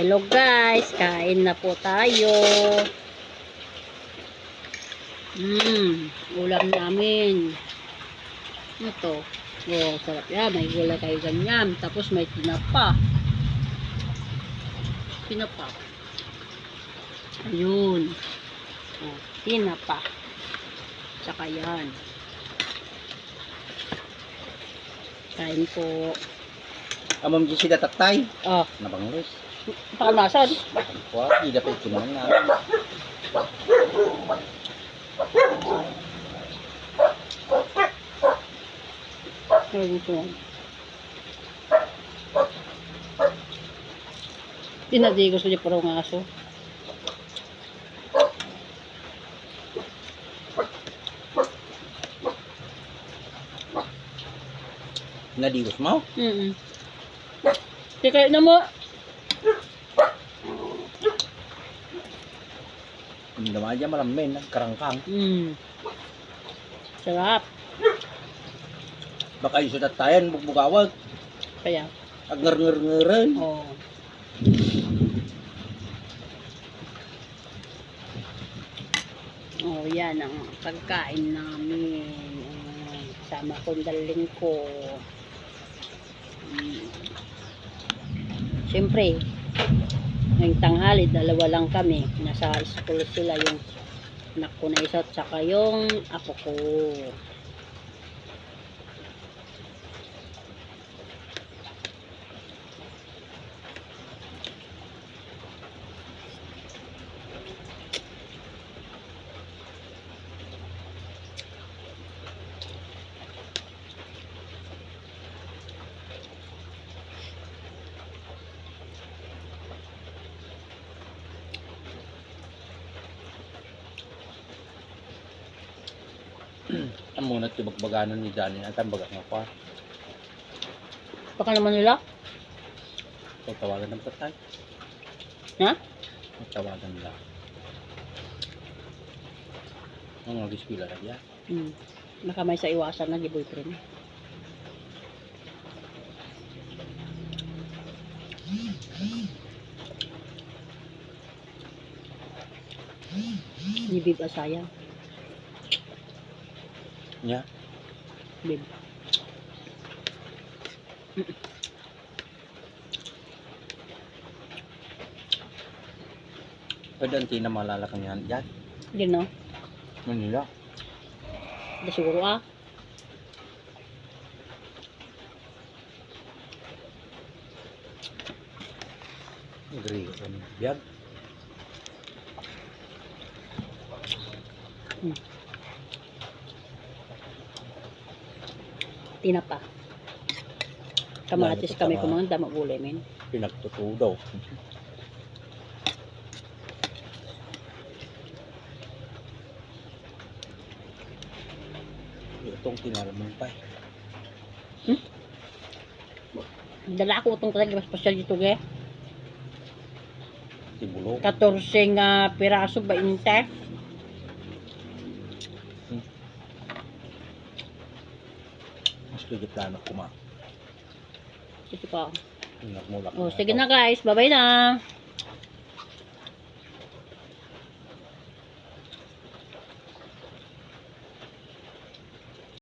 Hello guys, kain na po tayo. Ulam namin. Ito. Oh, sarap yan. May gulay kayo ganyan. Tapos may tinapa. Tinapa. Ayun. Oh, tinapa. Tsaka yan. Kain po. Amam di sila tatay. Oh, Nabanglis. pakamasan. Wah, di dapat kumain na. Ayun po. Pinadigos ko niya parang aso. Nadigos mo? Kaya na mo. Hindi naman dyan malamin. Karangkang. Sarap. Baka yung sa tatayan, bugbugawag. Kaya. Agar-ngar-ngaran. Oh. Oh, yan ang pagkain namin. Sama kong daling ko. Siyempre, ngayong tanghali, dalawa lang kami. Nasa school sila, yung anak ko na isa at saka yung apo ko. Ang muna tibagbaganan ni Johnny. Ang tambaga nga pa. Baka naman nila? So, tawagan ng tatay. Ha? Tawagan nila. Ang mag-ispila na diyan. Nakamay sa iwasan na boyfriend. Ni Bib Asaya. Nya? Bib. Pwede ang tinamalalakan yan dyan. Yun no? Manila. Hindi siguro ah. Agree ko sa biyag. Tinapa. Kamatis kami kumanda magulay men. Pinagtuto daw. Itong tinaraman pa eh. Dala ako itong talaga special dito ge. Tibulong. 14 piraso ba inte? Mas kagit plano kuma. Ito pa. Nagmulak. Oh, sige na guys. Bye-bye na.